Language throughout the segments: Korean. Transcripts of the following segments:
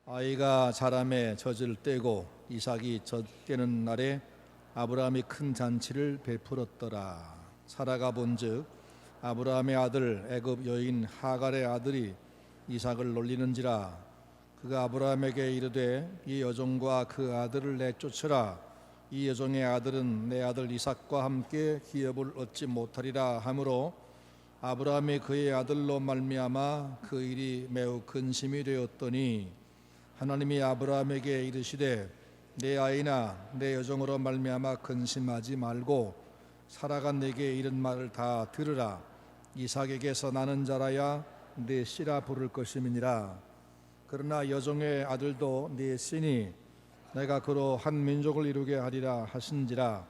아이가 자라매 젖을 떼고 이삭이 젖떼는 날에 아브라함이 큰 잔치를 베풀었더라. 사라가 본즉 아브라함의 아들 애굽 여인 하갈의 아들이 이삭을 놀리는지라. 그가 아브라함에게 이르되 이 여종과 그 아들을 내쫓으라. 이 여종의 아들은 내 아들 이삭과 함께 기업을 얻지 못하리라 하므로 아브라함이 그의 아들로 말미암아 그 일이 매우 근심이 되었더니 하나님이 아브라함에게 이르시되 내 아이나 내 여종으로 말미암아 근심하지 말고 사라가 내게 이른 말을 다 들으라. 이삭에게서 나는 자라야 내 씨라 부를 것임이니라. 그러나 여종의 아들도 네 씨니 내가 그로 한 민족을 이루게 하리라 하신지라.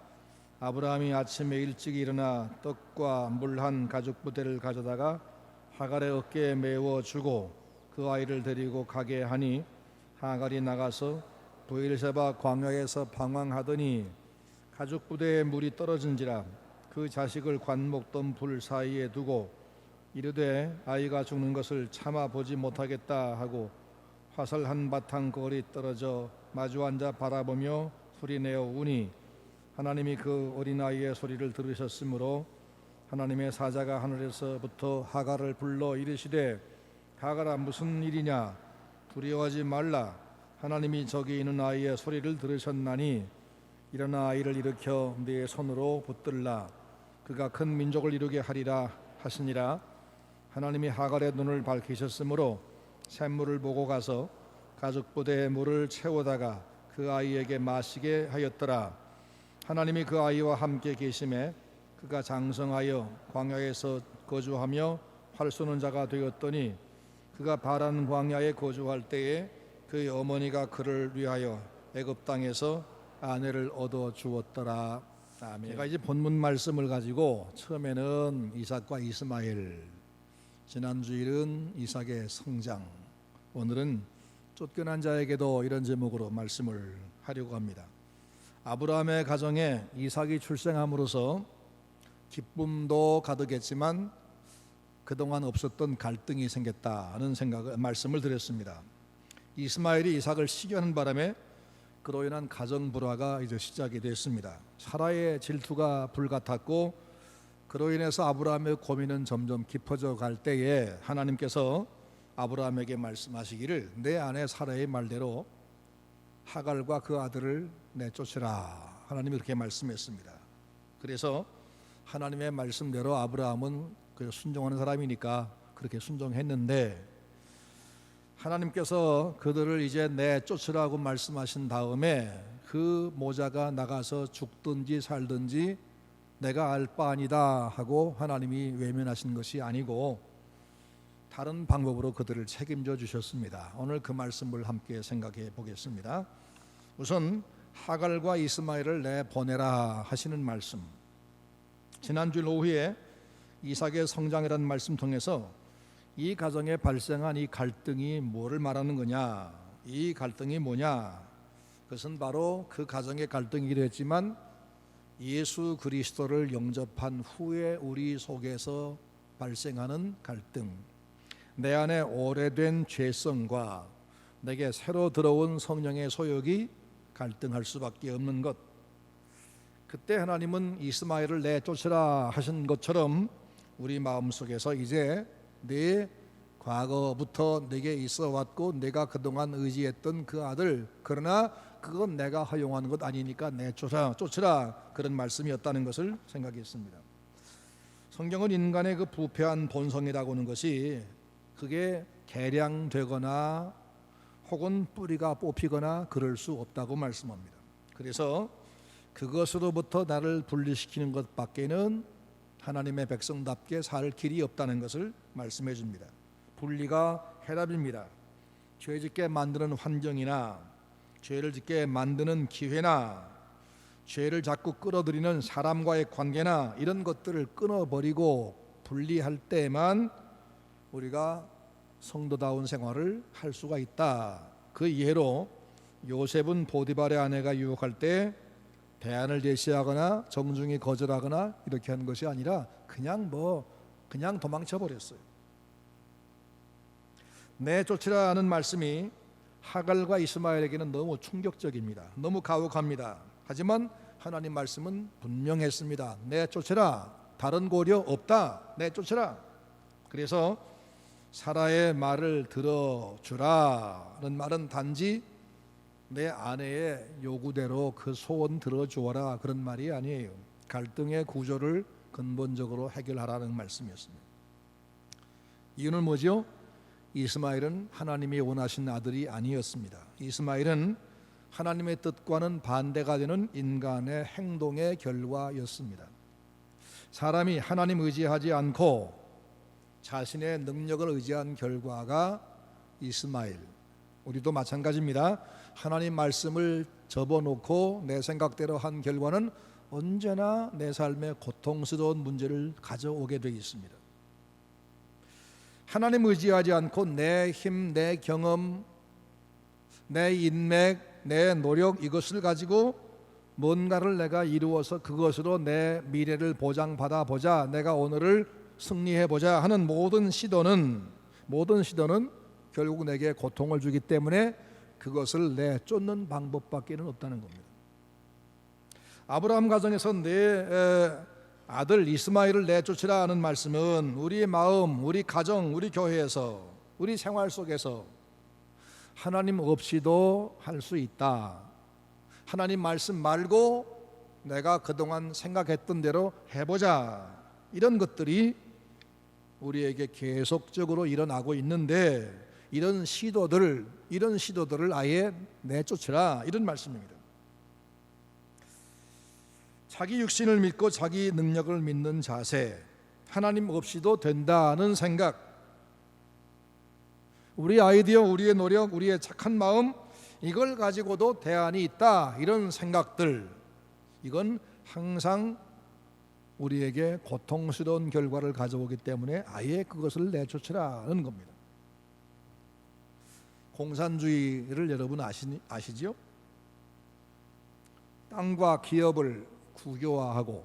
아브라함이 아침에 일찍 일어나 떡과 물 한 가죽 부대를 가져다가 하갈의 어깨에 메워 주고 그 아이를 데리고 가게 하니 하갈이 나가서 브엘세바 광야에서 방황하더니 가죽 부대에 물이 떨어진지라. 그 자식을 관 먹던 불 사이에 두고 이르되 아이가 죽는 것을 참아 보지 못하겠다 하고 화살 한 바탕 거리 떨어져 마주 앉아 바라보며 소리내어 우니 하나님이 그 어린아이의 소리를 들으셨으므로 하나님의 사자가 하늘에서부터 하갈을 불러 이르시되 하갈아 무슨 일이냐 두려워하지 말라. 하나님이 저기 있는 아이의 소리를 들으셨나니 일어나 아이를 일으켜 네 손으로 붙들라. 그가 큰 민족을 이루게 하리라 하시니라. 하나님이 하갈의 눈을 밝히셨으므로 샘물을 보고 가서 가죽 부대에 물을 채우다가 그 아이에게 마시게 하였더라. 하나님이 그 아이와 함께 계심에 그가 장성하여 광야에서 거주하며 활 쏘는 자가 되었더니 그가 바란 광야에 거주할 때에 그의 어머니가 그를 위하여 애굽 땅에서 아내를 얻어 주었더라. 아멘. 제가 이제 본문 말씀을 가지고 처음에는 이삭과 이스마엘, 지난주일은 이삭의 성장, 오늘은 쫓겨난 자에게도 이런 제목으로 말씀을 하려고 합니다. 아브라함의 가정에 이삭이 출생함으로써 기쁨도 가득했지만 그동안 없었던 갈등이 생겼다는 말씀을 드렸습니다. 이스마엘이 이삭을 시기하는 바람에 그로 인한 가정 불화가 이제 시작이 됐습니다. 사라의 질투가 불같았고 그로 인해서 아브라함의 고민은 점점 깊어져 갈 때에 하나님께서 아브라함에게 말씀하시기를 내 아내 사라의 말대로 하갈과 그 아들을 내쫓으라. 하나님이 그렇게 말씀했습니다. 그래서 하나님의 말씀대로 아브라함은 순종하는 사람이니까 그렇게 순종했는데 하나님께서 그들을 이제 내쫓으라고 말씀하신 다음에 그 모자가 나가서 죽든지 살든지 내가 알 바 아니다 하고 하나님이 외면하신 것이 아니고 다른 방법으로 그들을 책임져 주셨습니다. 오늘 그 말씀을 함께 생각해 보겠습니다. 우선 하갈과 이스마엘을 내보내라 하시는 말씀, 지난주 오후에 이삭의 성장이라는 말씀 통해서 이 가정에 발생한 이 갈등이 뭐를 말하는 거냐, 이 갈등이 뭐냐, 그것은 바로 그 가정의 갈등이기도 했지만 예수 그리스도를 영접한 후에 우리 속에서 발생하는 갈등, 내 안에 오래된 죄성과 내게 새로 들어온 성령의 소욕이 갈등할 수밖에 없는 것. 그때 하나님은 이스마엘을 내쫓으라 하신 것처럼 우리 마음속에서 이제 내 과거부터 내게 있어 왔고 내가 그동안 의지했던 그 아들, 그러나 그건 내가 허용하는 것 아니니까 쫓으라 그런 말씀이었다는 것을 생각했습니다. 성경은 인간의 그 부패한 본성이라고 하는 것이 그게 개량되거나 혹은 뿌리가 뽑히거나 그럴 수 없다고 말씀합니다. 그래서 그것으로부터 나를 분리시키는 것밖에는 하나님의 백성답게 살 길이 없다는 것을 말씀해 줍니다. 분리가 해답입니다. 죄 짓게 만드는 환경이나 죄를 짓게 만드는 기회나 죄를 자꾸 끌어들이는 사람과의 관계나 이런 것들을 끊어버리고 분리할 때만 우리가 성도다운 생활을 할 수가 있다. 그 예로 요셉은 보디발의 아내가 유혹할 때 대안을 제시하거나 정중히 거절하거나 이렇게 한 것이 아니라 그냥 도망쳐 버렸어요. 내쫓으라는 말씀이 하갈과 이스마엘에게는 너무 충격적입니다. 너무 가혹합니다. 하지만 하나님 말씀은 분명했습니다. 내쫓으라. 다른 고려 없다. 내쫓으라. 그래서 사라의 말을 들어주라는 말은 단지 내 아내의 요구대로 그 소원 들어주어라 그런 말이 아니에요. 갈등의 구조를 근본적으로 해결하라는 말씀이었습니다. 이유는 뭐죠? 이스마엘은 하나님이 원하신 아들이 아니었습니다. 이스마엘은 하나님의 뜻과는 반대가 되는 인간의 행동의 결과였습니다. 사람이 하나님 의지하지 않고 자신의 능력을 의지한 결과가 이스마엘, 우리도 마찬가지입니다. 하나님 말씀을 접어놓고 내 생각대로 한 결과는 언제나 내 삶에 고통스러운 문제를 가져오게 되어 있습니다. 하나님 의지하지 않고 내 힘, 내 경험, 내 인맥, 내 노력 이것을 가지고 뭔가를 내가 이루어서 그것으로 내 미래를 보장받아 보자, 내가 오늘을 승리해 보자 하는 모든 시도는 결국 내게 고통을 주기 때문에 그것을 내쫓는 방법밖에는 없다는 겁니다. 아브라함 가정에서 내 아들 이스마엘을 내쫓으라 하는 말씀은 우리의 마음, 우리 가정, 우리 교회에서, 우리 생활 속에서 하나님 없이도 할 수 있다. 하나님 말씀 말고 내가 그동안 생각했던 대로 해보자. 이런 것들이 우리에게 계속적으로 일어나고 있는데 이런 시도들을 아예 내쫓으라 이런 말씀입니다. 자기 육신을 믿고 자기 능력을 믿는 자세, 하나님 없이도 된다는 생각, 우리 아이디어, 우리의 노력, 우리의 착한 마음 이걸 가지고도 대안이 있다 이런 생각들, 이건 항상 우리에게 고통스러운 결과를 가져오기 때문에 아예 그것을 내쫓으라는 겁니다. 공산주의를 여러분 아시죠? 땅과 기업을 국유화하고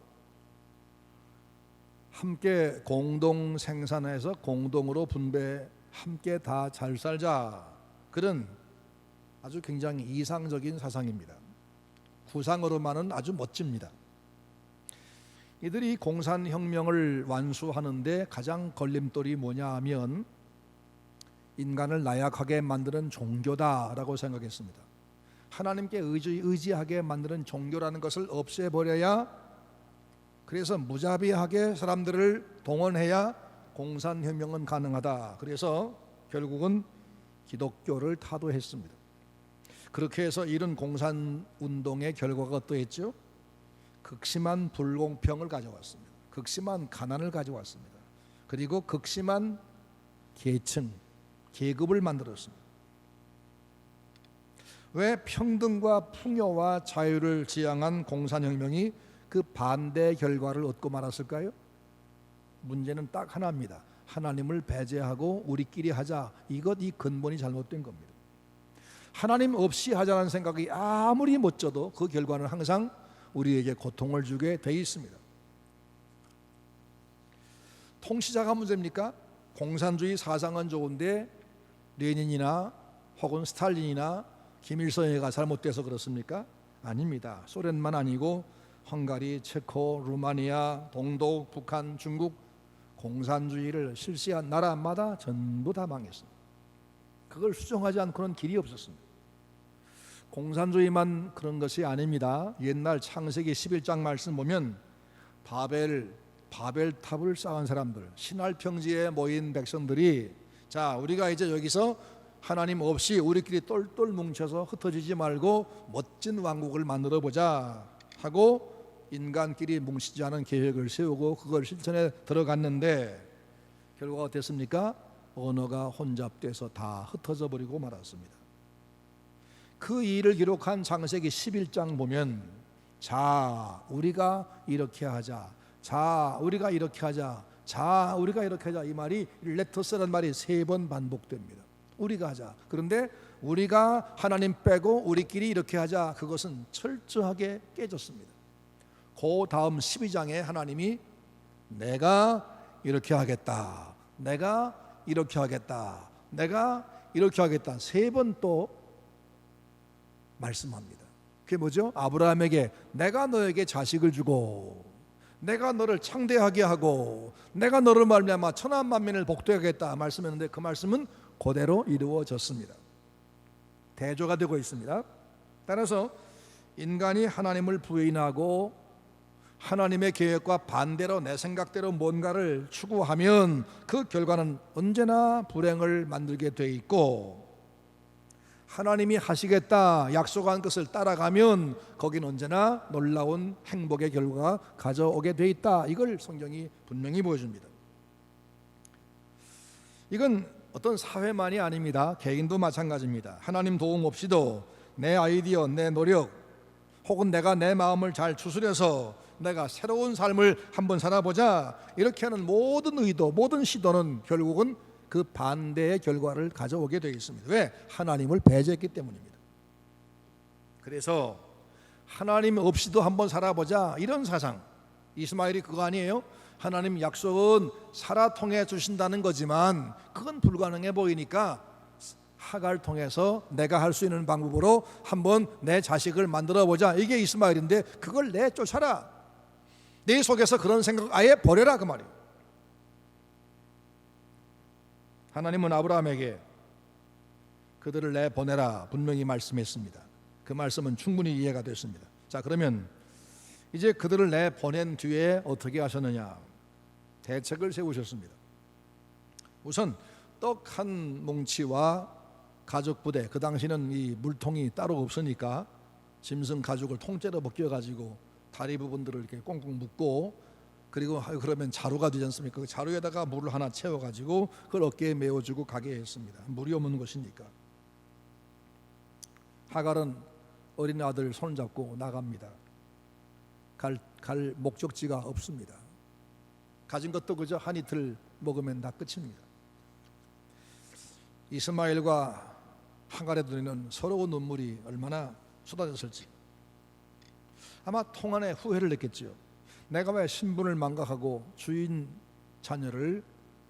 함께 공동 생산해서 공동으로 분배, 함께 다 잘 살자, 그런 아주 굉장히 이상적인 사상입니다. 구상으로만은 아주 멋집니다. 이들이 공산혁명을 완수하는데 가장 걸림돌이 뭐냐 하면 인간을 나약하게 만드는 종교다라고 생각했습니다. 하나님께 의지하게 만드는 종교라는 것을 없애버려야, 그래서 무자비하게 사람들을 동원해야 공산혁명은 가능하다. 그래서 결국은 기독교를 타도했습니다. 그렇게 해서 이런 공산운동의 결과가 어떠했죠? 극심한 불공평을 가져왔습니다. 극심한 가난을 가져왔습니다. 그리고 극심한 계층, 계급을 만들었습니다. 왜 평등과 풍요와 자유를 지향한 공산혁명이 그 반대 결과를 얻고 말았을까요? 문제는 딱 하나입니다. 하나님을 배제하고 우리끼리 하자. 이 근본이 잘못된 겁니다. 하나님 없이 하자는 생각이 아무리 멋져도 그 결과는 항상 우리에게 고통을 주게 돼 있습니다. 통치자가 문제입니까? 공산주의 사상은 좋은데 레닌이나 혹은 스탈린이나 김일성이가 잘못돼서 그렇습니까? 아닙니다. 소련만 아니고 헝가리, 체코, 루마니아, 동독, 북한, 중국 공산주의를 실시한 나라마다 전부 다 망했습니다. 그걸 수정하지 않고는 길이 없었습니다. 공산주의만 그런 것이 아닙니다. 옛날 창세기 11장 말씀 보면 바벨탑을 쌓은 사람들, 신할 평지에 모인 백성들이 자, 우리가 이제 여기서 하나님 없이 우리끼리 똘똘 뭉쳐서 흩어지지 말고 멋진 왕국을 만들어 보자 하고 인간끼리 뭉치지 않은 계획을 세우고 그걸 실천에 들어갔는데 결과가 어땠습니까? 언어가 혼잡돼서 다 흩어져 버리고 말았습니다. 그 일을 기록한 창세기 11장 보면 자, 우리가 이렇게 하자, 자, 우리가 이렇게 하자, 자, 우리가 이렇게 하자, 이 말이 레터스라는 말이 3번 반복됩니다. 우리가 하자. 그런데 우리가 하나님 빼고 우리끼리 이렇게 하자, 그것은 철저하게 깨졌습니다. 그 다음 12장에 하나님이 내가 이렇게 하겠다, 내가 이렇게 하겠다, 내가 이렇게 하겠다 3번 또 말씀합니다. 그게 뭐죠? 아브라함에게 내가 너에게 자식을 주고 내가 너를 창대하게 하고 내가 너를 말미암아 천하 만민을 복되하겠다 말씀했는데 그 말씀은 그대로 이루어졌습니다. 대조가 되고 있습니다. 따라서 인간이 하나님을 부인하고 하나님의 계획과 반대로 내 생각대로 뭔가를 추구하면 그 결과는 언제나 불행을 만들게 돼 있고, 하나님이 하시겠다 약속한 것을 따라가면 거긴 언제나 놀라운 행복의 결과가 가져오게 돼 있다. 이걸 성경이 분명히 보여줍니다. 이건 어떤 사회만이 아닙니다. 개인도 마찬가지입니다. 하나님 도움 없이도 내 아이디어, 내 노력 혹은 내가 내 마음을 잘 추스려서 내가 새로운 삶을 한번 살아보자 이렇게 하는 모든 의도, 모든 시도는 결국은 그 반대의 결과를 가져오게 되어 있습니다. 왜? 하나님을 배제했기 때문입니다. 그래서 하나님 없이도 한번 살아보자 이런 사상, 이스마엘이 그거 아니에요? 하나님 약속은 사라 통해 주신다는 거지만 그건 불가능해 보이니까 하가를 통해서 내가 할 수 있는 방법으로 한번 내 자식을 만들어 보자, 이게 이스마엘인데 그걸 내쫓아라, 내 속에서 그런 생각 아예 버려라 그 말이에요. 하나님은 아브라함에게 그들을 내보내라 분명히 말씀했습니다. 그 말씀은 충분히 이해가 됐습니다. 자, 그러면 이제 그들을 내보낸 뒤에 어떻게 하셨느냐? 대책을 세우셨습니다. 우선 떡 한 뭉치와 가죽 부대, 그 당시는 이 물통이 따로 없으니까 짐승 가죽을 통째로 벗겨가지고 다리 부분들을 이렇게 꽁꽁 묶고, 그리고 그러면 자루가 되지 않습니까? 그 자루에다가 물을 하나 채워가지고 그걸 어깨에 메워주고 가게 했습니다. 물이 없는 것이니까. 하갈은 어린 아들 손잡고 나갑니다. 갈 목적지가 없습니다. 가진 것도 그저 한 이틀 먹으면 다 끝입니다. 이스마엘과 하갈의 눈에는 서러운 눈물이 얼마나 쏟아졌을지 아마 통안에 후회를 느꼈지요. 내가 왜 신분을 망각하고 주인 자녀를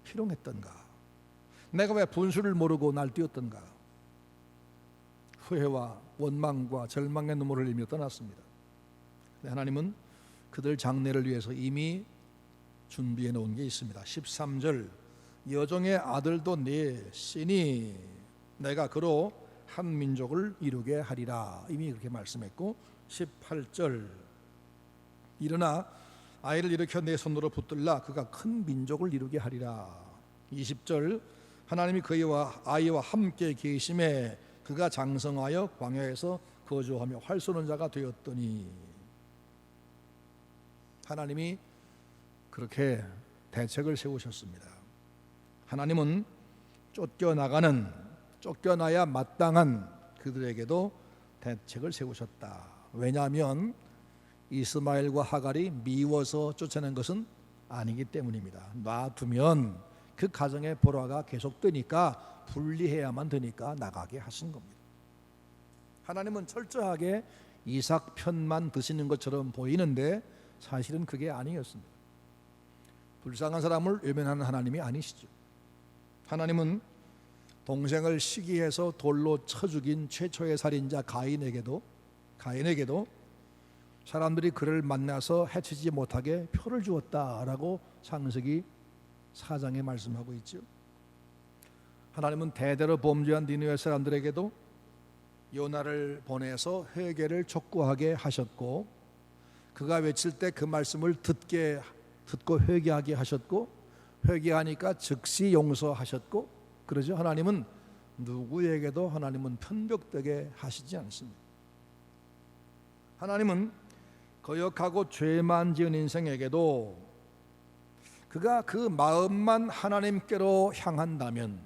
희롱했던가? 내가 왜 분수를 모르고 날뛰었던가? 후회와 원망과 절망의 눈물을 흘리며 떠났습니다. 하나님은 그들 장래를 위해서 이미 준비해 놓은 게 있습니다. 13절, 여종의 아들도 네 씨니 내가 그로 한 민족을 이루게 하리라, 이미 그렇게 말씀했고, 18절, 일어나 아이를 일으켜 내 손으로 붙들라 그가 큰 민족을 이루게 하리라. 20절, 하나님이 그의 아이와 함께 계심에 그가 장성하여 광야에서 거주하며 활 쏘는 자가 되었더니, 하나님이 그렇게 대책을 세우셨습니다. 하나님은 쫓겨나야 마땅한 그들에게도 대책을 세우셨다. 왜냐하면 이스마엘과 하갈이 미워서 쫓아낸 것은 아니기 때문입니다. 놔두면 그 가정의 불화가 계속되니까, 분리해야만 되니까 나가게 하신 겁니다. 하나님은 철저하게 이삭 편만 드시는 것처럼 보이는데 사실은 그게 아니었습니다. 불쌍한 사람을 외면하는 하나님이 아니시죠. 하나님은 동생을 시기해서 돌로 쳐 죽인 최초의 살인자 가인에게도 사람들이 그를 만나서 해치지 못하게 표를 주었다라고 창세기 4장에 말씀하고 있죠. 하나님은 대대로 범죄한 니느웨 사람들에게도 요나를 보내서 회개를 촉구하게 하셨고, 그가 외칠 때 그 말씀을 듣고 회개하게 하셨고, 회개하니까 즉시 용서하셨고, 그러죠. 하나님은 누구에게도 하나님은 편벽되게 하시지 않습니다. 하나님은 거역하고 죄만 지은 인생에게도 그가 그 마음만 하나님께로 향한다면,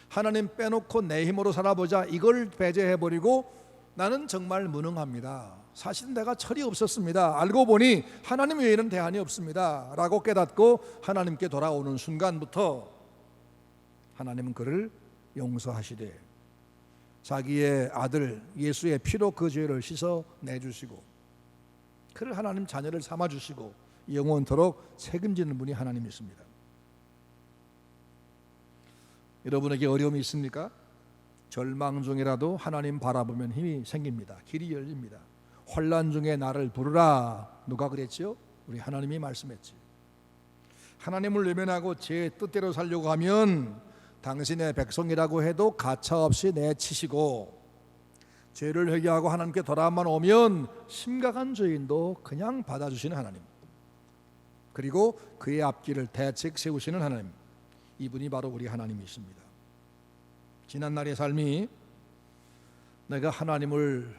하나님 빼놓고 내 힘으로 살아보자 이걸 배제해버리고 나는 정말 무능합니다, 사실 내가 철이 없었습니다, 알고 보니 하나님 외에는 대안이 없습니다 라고 깨닫고 하나님께 돌아오는 순간부터 하나님은 그를 용서하시되 자기의 아들 예수의 피로 그 죄를 씻어 내주시고 그를 하나님 자녀를 삼아주시고 영원토록 책임지는 분이 하나님이십니다. 여러분에게 어려움이 있습니까? 절망 중이라도 하나님 바라보면 힘이 생깁니다. 길이 열립니다. 환난 중에 나를 부르라. 누가 그랬죠? 우리 하나님이 말씀했지. 하나님을 외면하고 제 뜻대로 살려고 하면 당신의 백성이라고 해도 가차없이 내치시고, 죄를 회개하고 하나님께 돌아만 오면 심각한 죄인도 그냥 받아주시는 하나님, 그리고 그의 앞길을 대책 세우시는 하나님, 이분이 바로 우리 하나님이십니다. 지난 날의 삶이 내가 하나님을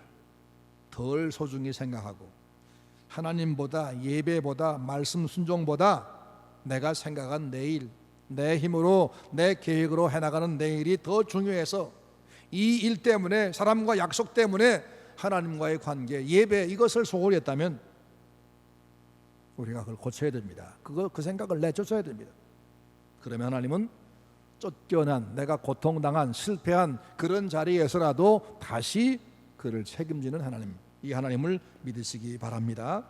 덜 소중히 생각하고 하나님보다, 예배보다, 말씀 순종보다 내가 생각한 내일, 내 힘으로 내 계획으로 해나가는 내일이 더 중요해서 이 일 때문에, 사람과 약속 때문에 하나님과의 관계, 예배, 이것을 소홀히 했다면 우리가 그걸 고쳐야 됩니다. 그 생각을 내쫓아야 됩니다. 그러면 하나님은 쫓겨난, 내가 고통당한, 실패한 그런 자리에서라도 다시 그를 책임지는 하나님, 이 하나님을 믿으시기 바랍니다.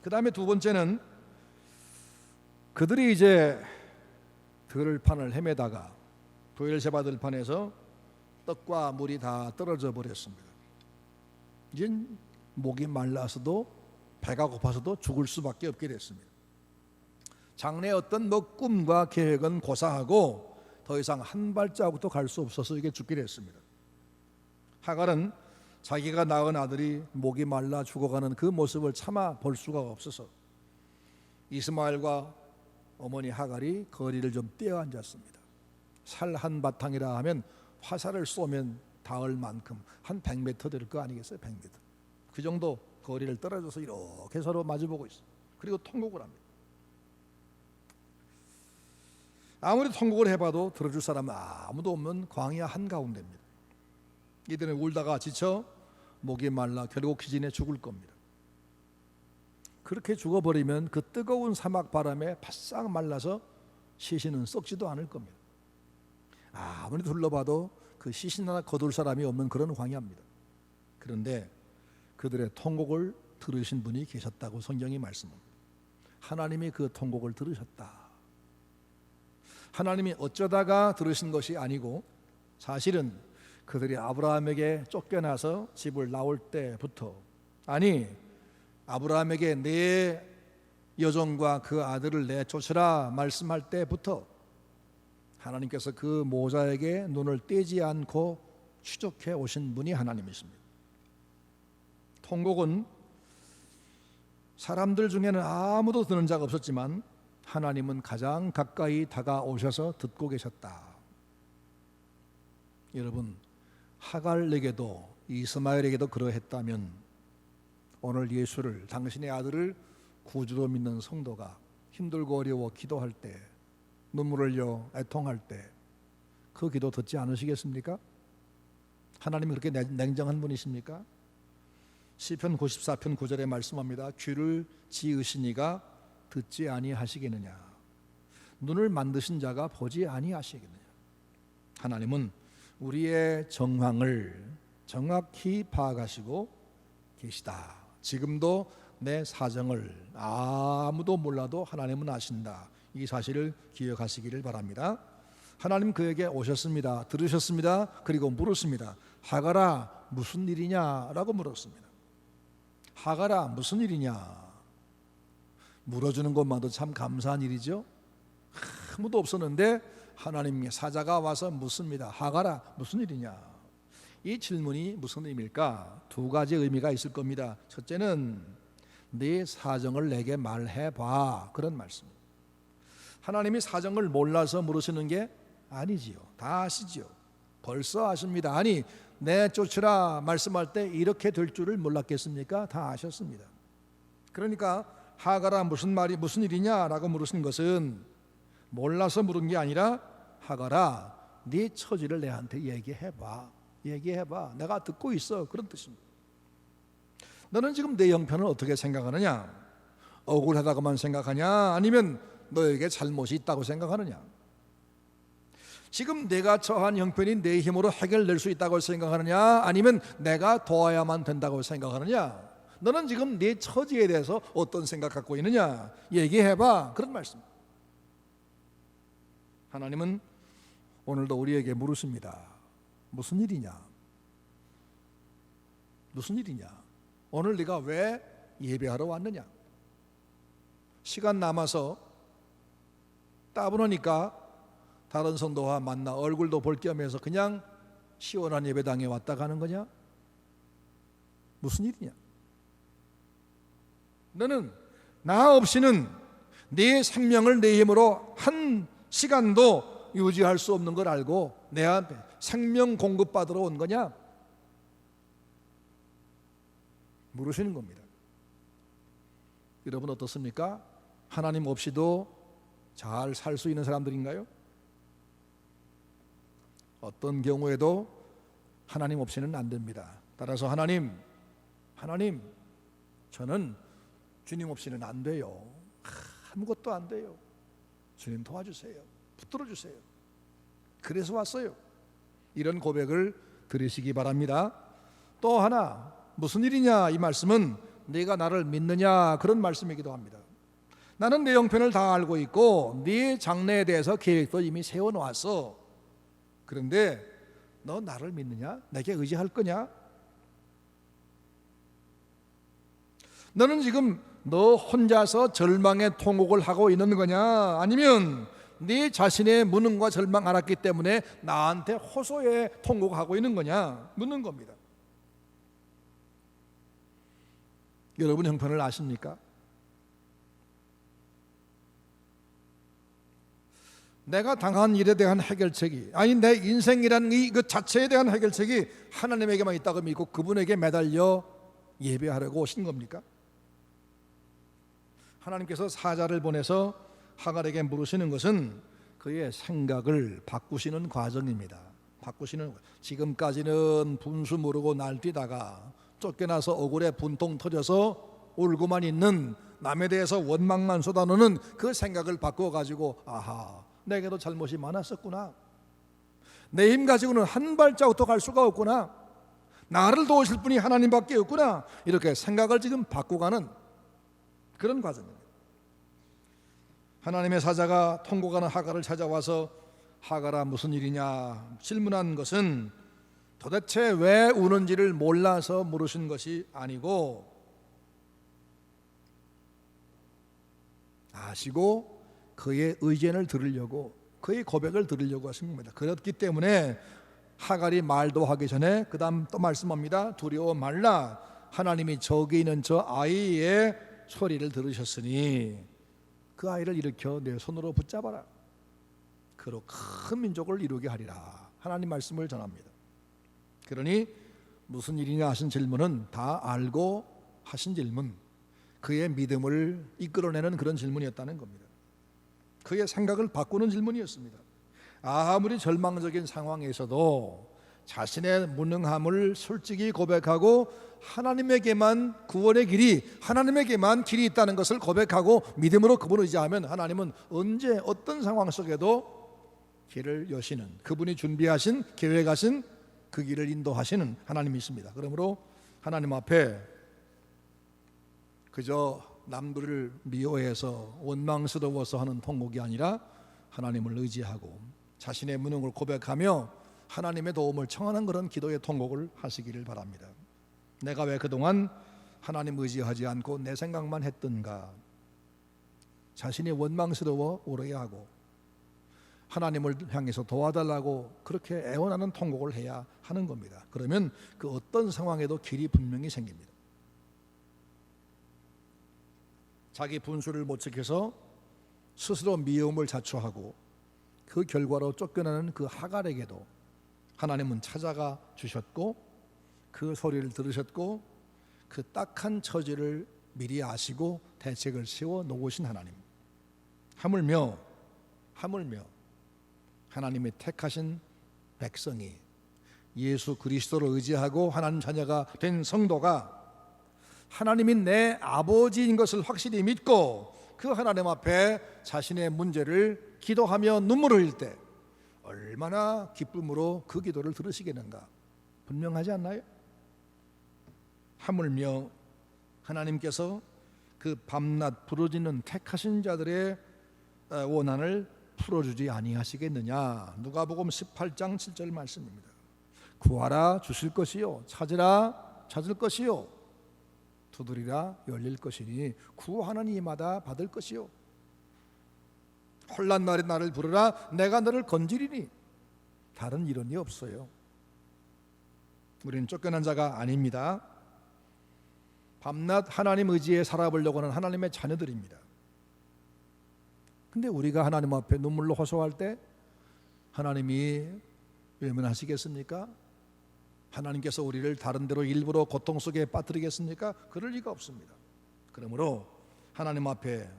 그 다음에 두 번째는, 그들이 이제 들판을 헤매다가 브엘세바 들판에서 떡과 물이 다 떨어져 버렸습니다. 이제 목이 말라서도, 배가 고파서도 죽을 수밖에 없게 됐습니다. 장래 어떤 꿈과 계획은 고사하고 더 이상 한 발자국도 갈 수 없어서 이게 죽게 됐습니다. 하갈은 자기가 낳은 아들이 목이 말라 죽어가는 그 모습을 참아 볼 수가 없어서 이스마엘과 어머니 하갈이 거리를 좀 떼어 앉았습니다. 살 한 바탕이라 하면 화살을 쏘면 닿을 만큼 한 100m 될 거 아니겠어요? 100m. 그 정도 거리를 떨어져서 이렇게 서로 마주보고 있어요. 그리고 통곡을 합니다. 아무리 통곡을 해봐도 들어줄 사람은 아무도 없는 광야 한가운데입니다. 이들은 울다가 지쳐 목이 말라 결국 기진에 죽을 겁니다. 그렇게 죽어버리면 그 뜨거운 사막 바람에 바싹 말라서 시신은 썩지도 않을 겁니다. 아무리 둘러봐도 그 시신 하나 거둘 사람이 없는 그런 광야입니다. 그런데 그들의 통곡을 들으신 분이 계셨다고 성경이 말씀합니다. 하나님이 그 통곡을 들으셨다. 하나님이 어쩌다가 들으신 것이 아니고, 사실은 그들이 아브라함에게 쫓겨나서 집을 나올 때부터, 아니 아브라함에게 내 여종과 그 아들을 내쫓으라 말씀할 때부터 하나님께서 그 모자에게 눈을 떼지 않고 추적해 오신 분이 하나님이십니다. 통곡은 사람들 중에는 아무도 듣는 자가 없었지만 하나님은 가장 가까이 다가오셔서 듣고 계셨다. 여러분, 하갈에게도 이스마엘에게도 그러했다면 오늘 예수를, 당신의 아들을 구주로 믿는 성도가 힘들고 어려워 기도할 때, 눈물을 흘려 애통할 때 그 기도 듣지 않으시겠습니까? 하나님이 그렇게 냉정한 분이십니까? 시편 94편 9절에 말씀합니다. 귀를 지으시니가 듣지 아니하시겠느냐, 눈을 만드신 자가 보지 아니하시겠느냐. 하나님은 우리의 정황을 정확히 파악하시고 계시다. 지금도 내 사정을 아무도 몰라도 하나님은 아신다. 이 사실을 기억하시기를 바랍니다. 하나님 그에게 오셨습니다. 들으셨습니다. 그리고 물었습니다. 하갈아, 무슨 일이냐? 라고 물었습니다. 하갈아, 무슨 일이냐? 물어주는 것만도 참 감사한 일이죠. 아무도 없었는데 하나님의 사자가 와서 묻습니다. 하갈아, 무슨 일이냐? 이 질문이 무슨 의미일까? 두 가지 의미가 있을 겁니다. 첫째는 네 사정을 내게 말해봐, 그런 말씀. 하나님이 사정을 몰라서 물으시는 게 아니지요. 다 아시지요. 벌써 아십니다. 아니, 내쫓으라 말씀할 때 이렇게 될 줄을 몰랐겠습니까? 다 아셨습니다. 그러니까 하갈아, 무슨 일이냐라고 물으신 것은 몰라서 물은 게 아니라, 하갈아, 네 처지를 내한테 얘기해봐. 내가 듣고 있어, 그런 뜻입니다. 너는 지금 내 형편을 어떻게 생각하느냐? 억울하다고만 생각하냐? 아니면 너에게 잘못이 있다고 생각하느냐? 지금 내가 처한 형편이 내 힘으로 해결될 수 있다고 생각하느냐? 아니면 내가 도와야만 된다고 생각하느냐? 너는 지금 네 처지에 대해서 어떤 생각 갖고 있느냐? 얘기해봐, 그런 말씀. 하나님은 오늘도 우리에게 물으십니다. 무슨 일이냐? 무슨 일이냐? 오늘 네가 왜 예배하러 왔느냐? 시간 남아서 따분하니까 다른 성도와 만나 얼굴도 볼 겸해서 그냥 시원한 예배당에 왔다 가는 거냐? 무슨 일이냐? 너는 나 없이는 네 생명을 내 힘으로 한 시간도 유지할 수 없는 걸 알고 내 앞에 생명 공급받으러 온 거냐? 물으시는 겁니다. 여러분 어떻습니까? 하나님 없이도 잘 살 수 있는 사람들인가요? 어떤 경우에도 하나님 없이는 안 됩니다. 따라서 하나님, 저는 주님 없이는 안 돼요. 아무것도 안 돼요. 주님 도와주세요. 붙들어 주세요. 그래서 왔어요. 이런 고백을 드리시기 바랍니다. 또 하나, 무슨 일이냐? 이 말씀은 네가 나를 믿느냐? 그런 말씀이기도 합니다. 나는 내 형편을 다 알고 있고 네 장래에 대해서 계획도 이미 세워놓았어. 그런데 너 나를 믿느냐? 내게 의지할 거냐? 너는 지금 너 혼자서 절망의 통곡을 하고 있는 거냐? 아니면 네 자신의 무능과 절망 알았기 때문에 나한테 호소의 통곡하고 있는 거냐? 묻는 겁니다. 여러분 형편을 아십니까? 내가 당한 일에 대한 해결책이, 아니 내 인생이라는 그 자체에 대한 해결책이 하나님에게만 있다고 믿고 그분에게 매달려 예배하려고 오신 겁니까? 하나님께서 사자를 보내서 하갈에게 물으시는 것은 그의 생각을 바꾸시는 과정입니다. 지금까지는 분수 모르고 날뛰다가 쫓겨나서 억울해 분통 터져서 울고만 있는, 남에 대해서 원망만 쏟아놓는 그 생각을 바꿔가지고 아하, 내게도 잘못이 많았었구나, 내 힘 가지고는 한 발자국도 갈 수가 없구나, 나를 도우실 분이 하나님밖에 없구나, 이렇게 생각을 지금 바꿔가는 그런 과정입니다. 하나님의 사자가 통곡하는 하갈을 찾아와서 하갈아 무슨 일이냐 질문한 것은 도대체 왜 우는지를 몰라서 물으신 것이 아니고 아시고 그의 의견을 들으려고, 그의 고백을 들으려고 하신 겁니다. 그렇기 때문에 하갈이 말도 하기 전에 그 다음 또 말씀합니다. 두려워 말라, 하나님이 저기 있는 저 아이의 소리를 들으셨으니 그 아이를 일으켜 내 손으로 붙잡아라. 그로 큰 민족을 이루게 하리라. 하나님 말씀을 전합니다. 그러니 무슨 일이냐 하신 질문은 다 알고 하신 질문, 그의 믿음을 이끌어내는 그런 질문이었다는 겁니다. 그의 생각을 바꾸는 질문이었습니다. 아무리 절망적인 상황에서도 자신의 무능함을 솔직히 고백하고 하나님에게만 구원의 길이, 하나님에게만 길이 있다는 것을 고백하고 믿음으로 그분을 의지하면 하나님은 언제 어떤 상황 속에도 길을 여시는, 그분이 준비하신 계획하신 그 길을 인도하시는 하나님이십니다. 그러므로 하나님 앞에 그저 남들을 미워해서 원망스러워서 하는 통곡이 아니라 하나님을 의지하고 자신의 무능을 고백하며 하나님의 도움을 청하는 그런 기도의 통곡을 하시기를 바랍니다. 내가 왜 그동안 하나님 의지하지 않고 내 생각만 했던가, 자신이 원망스러워 오래하고 하나님을 향해서 도와달라고 그렇게 애원하는 통곡을 해야 하는 겁니다. 그러면 그 어떤 상황에도 길이 분명히 생깁니다. 자기 분수를 못 지켜서 스스로 미움을 자초하고 그 결과로 쫓겨나는 그 하갈에게도 하나님은 찾아가 주셨고 그 소리를 들으셨고 그 딱한 처지를 미리 아시고 대책을 세워 놓으신 하나님, 하물며 하나님의 택하신 백성이 예수 그리스도를 의지하고 하나님 자녀가 된 성도가 하나님이 내 아버지인 것을 확실히 믿고 그 하나님 앞에 자신의 문제를 기도하며 눈물을 흘릴 때 얼마나 기쁨으로 그 기도를 들으시겠는가 분명하지 않나요? 하물며 하나님께서 그 밤낮 부르짖는 택하신 자들의 원한을 풀어주지 아니하시겠느냐. 누가복음 18장 7절 말씀입니다. 구하라 주실 것이요, 찾으라 찾을 것이요, 두드리라 열릴 것이니 구하는 이마다 받을 것이요, 혼난 날에 나를 부르라 내가 너를 건지리니. 다른 이론이 없어요. 우리는 쫓겨난 자가 아닙니다. 밤낮 하나님 의지에 살아보려고 하는 하나님의 자녀들입니다. 근데 우리가 하나님 앞에 눈물로 호소할 때 하나님이 외면하시겠습니까? 하나님께서 우리를 다른 데로 일부러 고통 속에 빠뜨리겠습니까? 그럴 리가 없습니다. 그러므로 하나님 앞에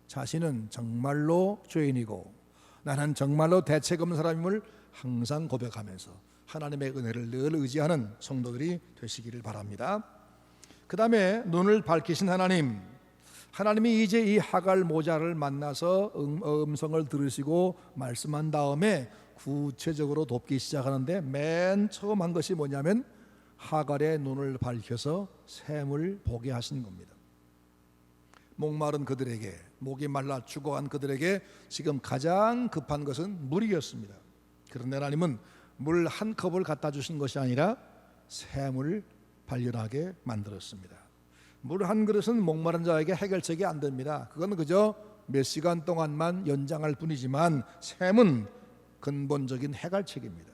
자신은 정말로 죄인이고 나는 정말로 대책 없는 사람임을 항상 고백하면서 하나님의 은혜를 늘 의지하는 성도들이 되시기를 바랍니다. 그 다음에 눈을 밝히신 하나님이 이제 이 하갈 모자를 만나서 음성을 들으시고 말씀한 다음에 구체적으로 돕기 시작하는데, 맨 처음 한 것이 뭐냐면 하갈의 눈을 밝혀서 샘을 보게 하신 겁니다. 목마른 그들에게, 목이 말라 죽어간 그들에게 지금 가장 급한 것은 물이었습니다. 그런데 하나님은 물 한 컵을 갖다 주신 것이 아니라 샘을 발견하게 만들었습니다. 물 한 그릇은 목마른 자에게 해결책이 안 됩니다. 그건 그저 몇 시간 동안만 연장할 뿐이지만 샘은 근본적인 해결책입니다.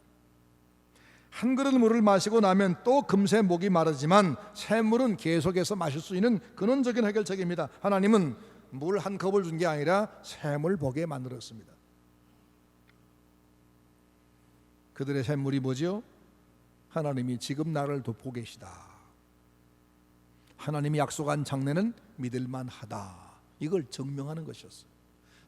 한 그릇 물을 마시고 나면 또 금세 목이 마르지만 샘물은 계속해서 마실 수 있는 근원적인 해결책입니다. 하나님은 물 한 컵을 준 게 아니라 샘을 보게 만들었습니다. 그들의 샘물이 뭐죠? 하나님이 지금 나를 돕고 계시다. 하나님이 약속한 장래는 믿을만하다. 이걸 증명하는 것이었어요.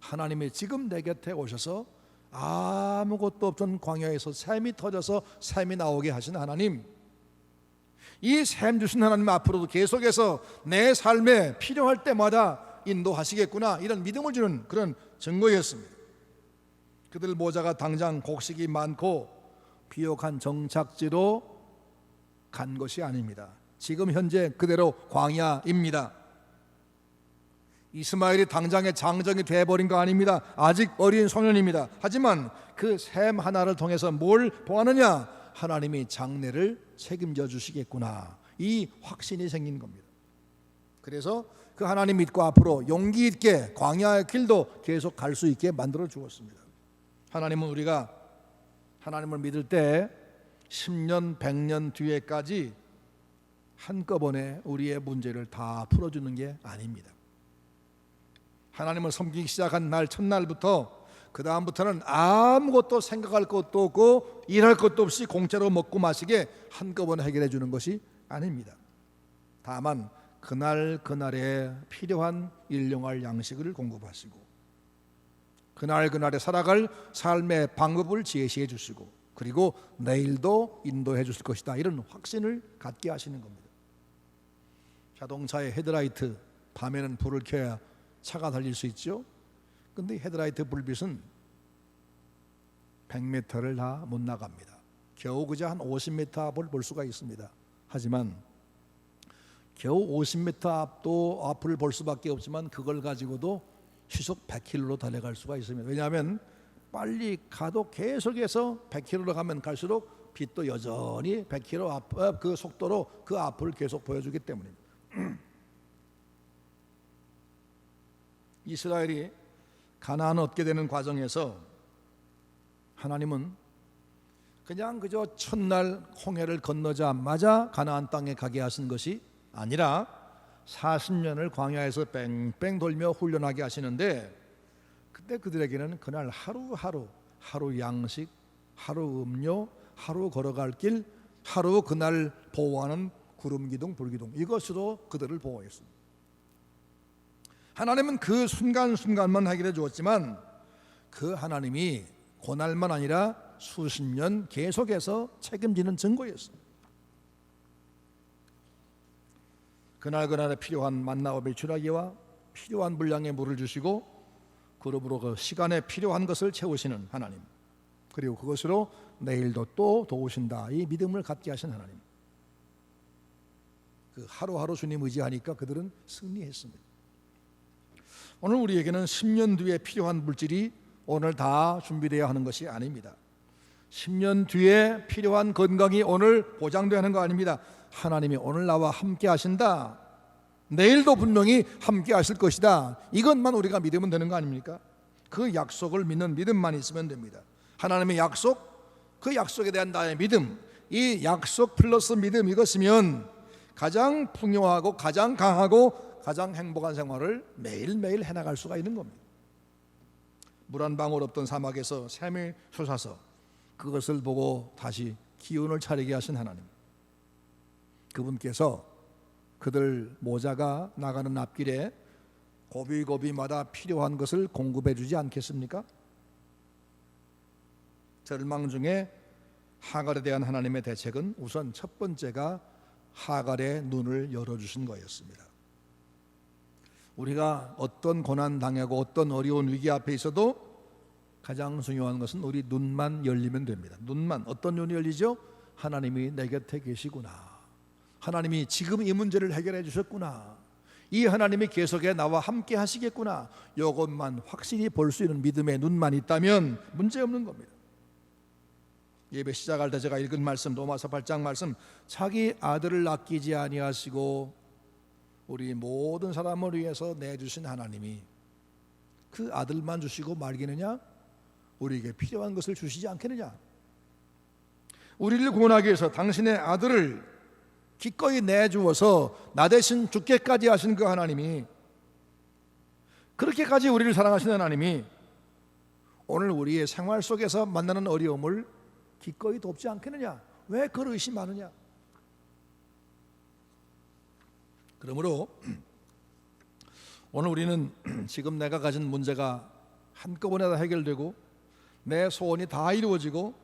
하나님이 지금 내 곁에 오셔서 아무것도 없던 광야에서 샘이 터져서 샘이 나오게 하신 하나님, 이 샘 주신 하나님 앞으로도 계속해서 내 삶에 필요할 때마다 인도하시겠구나, 이런 믿음을 주는 그런 증거였습니다. 그들 모자가 당장 곡식이 많고 비옥한 정착지로 간 것이 아닙니다. 지금 현재 그대로 광야입니다. 이스마엘이 당장의 장정이 되어버린 거 아닙니다. 아직 어린 소년입니다. 하지만 그 샘 하나를 통해서 뭘 보았느냐? 하나님이 장래를 책임져 주시겠구나, 이 확신이 생긴 겁니다. 그래서 그 하나님 믿고 앞으로 용기 있게 광야의 길도 계속 갈 수 있게 만들어 주었습니다. 하나님은 우리가 하나님을 믿을 때 10년, 100년 뒤에까지 한꺼번에 우리의 문제를 다 풀어주는 게 아닙니다. 하나님을 섬기기 시작한 날 첫날부터 그 다음부터는 아무것도 생각할 것도 없고 일할 것도 없이 공짜로 먹고 마시게 한꺼번에 해결해 주는 것이 아닙니다. 다만 그날에 필요한 일용할 양식을 공급하시고 그날에 살아갈 삶의 방법을 제시해 주시고 그리고 내일도 인도해 주실 것이다, 이런 확신을 갖게 하시는 겁니다. 자동차의 헤드라이트, 밤에는 불을 켜야 차가 달릴 수 있죠. 근데 헤드라이트 불빛은 100m를 다 못 나갑니다. 겨우 그저 한 50m 앞을 볼 수가 있습니다. 하지만 겨우 50m 앞을 볼 수밖에 없지만 그걸 가지고도 시속 100km로 달려갈 수가 있습니다. 왜냐하면 빨리 가도 계속해서 100km로 가면 갈수록 빛도 여전히 100km 앞 그 속도로 그 앞을 계속 보여주기 때문입니다. 이스라엘이 가나안을 얻게 되는 과정에서 하나님은 그냥 그저 첫날 홍해를 건너자마자 가나안 땅에 가게 하신 것이 아니라 40년을 광야에서 뺑뺑 돌며 훈련하게 하시는데, 그때 그들에게는 그날 하루 양식, 하루 음료, 하루 걸어갈 길, 하루 그날 보호하는 구름기둥, 불기둥, 이것으로 그들을 보호했습니다. 하나님은 그 순간순간만 해결해 주었지만 그 하나님이 고날만 아니라 수십 년 계속해서 책임지는 증거였습니다. 그날에 필요한 만나와 메추라기와 필요한 분량의 물을 주시고 그러므로 그 시간에 필요한 것을 채우시는 하나님, 그리고 그것으로 내일도 또 도우신다, 이 믿음을 갖게 하신 하나님. 그 하루하루 주님 의지하니까 그들은 승리했습니다. 오늘 우리에게는 10년 뒤에 필요한 물질이 오늘 다 준비되어야 하는 것이 아닙니다. 10년 뒤에 필요한 건강이 오늘 보장되는 거 아닙니다. 하나님이 오늘 나와 함께 하신다. 내일도 분명히 함께 하실 것이다. 이것만 우리가 믿으면 되는 거 아닙니까? 그 약속을 믿는 믿음만 있으면 됩니다. 하나님의 약속, 그 약속에 대한 나의 믿음, 이 약속 플러스 믿음, 이것이면 가장 풍요하고 가장 강하고 가장 행복한 생활을 매일매일 해나갈 수가 있는 겁니다. 물 한 방울 없던 사막에서 샘이 솟아서 그것을 보고 다시 기운을 차리게 하신 하나님, 그분께서 그들 모자가 나가는 앞길에 고비고비마다 필요한 것을 공급해 주지 않겠습니까? 절망 중에 하갈에 대한 하나님의 대책은 우선 첫 번째가 하갈의 눈을 열어주신 거였습니다. 우리가 어떤 고난 당하고 어떤 어려운 위기 앞에 있어도 가장 중요한 것은 우리 눈만 열리면 됩니다. 눈만. 어떤 눈이 열리죠? 하나님이 내 곁에 계시구나. 하나님이 지금 이 문제를 해결해 주셨구나. 이 하나님이 계속해 나와 함께 하시겠구나. 이것만 확실히 볼 수 있는 믿음의 눈만 있다면 문제없는 겁니다. 예배 시작할 때 제가 읽은 말씀, 로마서 8장 말씀, 자기 아들을 아끼지 아니하시고 우리 모든 사람을 위해서 내주신 하나님이 그 아들만 주시고 말기느냐? 우리에게 필요한 것을 주시지 않겠느냐? 우리를 구원하기 위해서 당신의 아들을 기꺼이 내주어서 나 대신 죽게까지 하신 그 하나님이, 그렇게까지 우리를 사랑하시는 하나님이 오늘 우리의 생활 속에서 만나는 어려움을 기꺼이 돕지 않겠느냐? 왜 그런 의심하느냐? 그러므로 오늘 우리는 지금 내가 가진 문제가 한꺼번에 다 해결되고 내 소원이 다 이루어지고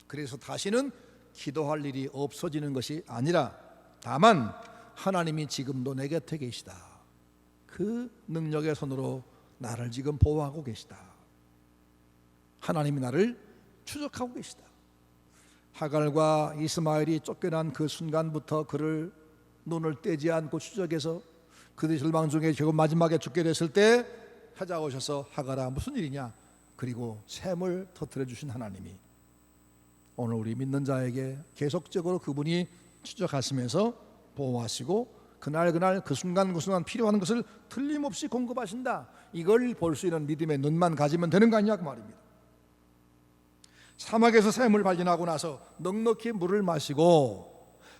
그래서 다시는 기도할 일이 없어지는 것이 아니라, 다만 하나님이 지금도 내 곁에 계시다. 그 능력의 손으로 나를 지금 보호하고 계시다. 하나님이 나를 추적하고 계시다. 하갈과 이스마엘이 쫓겨난 그 순간부터 그를 눈을 떼지 않고 추적해서 그들이 절망 중에 결국 마지막에 죽게 됐을 때 찾아오셔서 하갈아 무슨 일이냐? 그리고 샘을 터뜨려 주신 하나님이 오늘 우리 믿는 자에게 계속적으로 그분이 추적하시면서 보호하시고 그날 그 순간 필요한 것을 틀림없이 공급하신다. 이걸 볼 수 있는 믿음의 눈만 가지면 되는 거 아니냐 그 말입니다. 사막에서 샘을 발견하고 나서 넉넉히 물을 마시고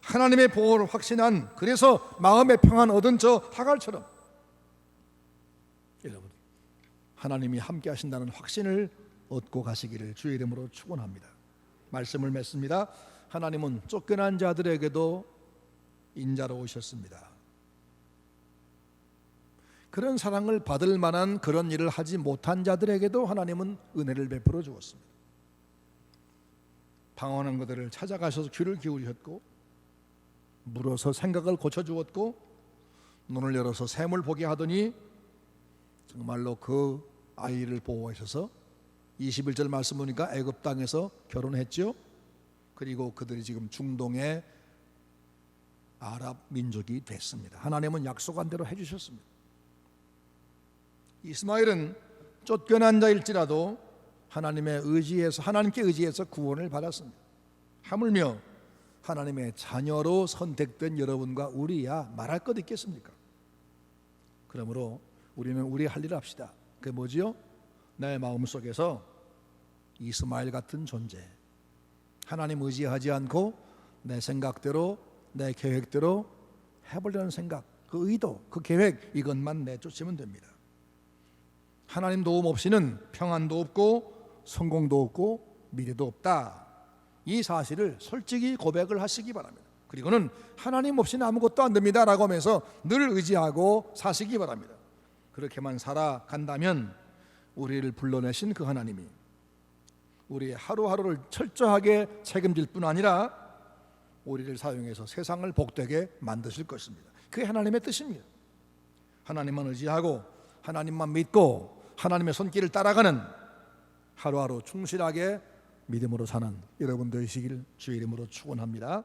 하나님의 보호를 확신한, 그래서 마음의 평안 얻은 저 하갈처럼 여러분 하나님이 함께 하신다는 확신을 얻고 가시기를 주의 이름으로 축원합니다. 말씀을 맺습니다. 하나님은 쫓겨난 자들에게도 인자로 오셨습니다. 그런 사랑을 받을 만한 그런 일을 하지 못한 자들에게도 하나님은 은혜를 베풀어 주었습니다. 방황하는 그들을 찾아가셔서 귀를 기울이셨고 물어서 생각을 고쳐주었고 눈을 열어서 샘을 보게 하더니 정말로 그 아이를 보호하셔서 21절 말씀 보니까 애굽 땅에서 결혼했죠. 그리고 그들이 지금 중동의 아랍 민족이 됐습니다. 하나님은 약속한 대로 해주셨습니다. 이스마엘은 쫓겨난 자일지라도 하나님께 의지해서 구원을 받았습니다. 하물며 하나님의 자녀로 선택된 여러분과 우리야 말할 것 있겠습니까? 그러므로 우리는 우리 할 일을 합시다. 그게 뭐지요? 내 마음속에서 이스마엘 같은 존재, 하나님 의지하지 않고 내 생각대로 내 계획대로 해보려는 생각, 그 의도, 그 계획, 이것만 내쫓으면 됩니다. 하나님 도움 없이는 평안도 없고 성공도 없고 미래도 없다. 이 사실을 솔직히 고백을 하시기 바랍니다. 그리고는 하나님 없이는 아무것도 안 됩니다 라고 하면서 늘 의지하고 사시기 바랍니다. 그렇게만 살아간다면 우리를 불러내신 그 하나님이 우리의 하루하루를 철저하게 책임질 뿐 아니라 우리를 사용해서 세상을 복되게 만드실 것입니다. 그게 하나님의 뜻입니다. 하나님만 의지하고 하나님만 믿고 하나님의 손길을 따라가는 하루하루 충실하게 믿음으로 사는 여러분 되시길 주의 이름으로 축원합니다.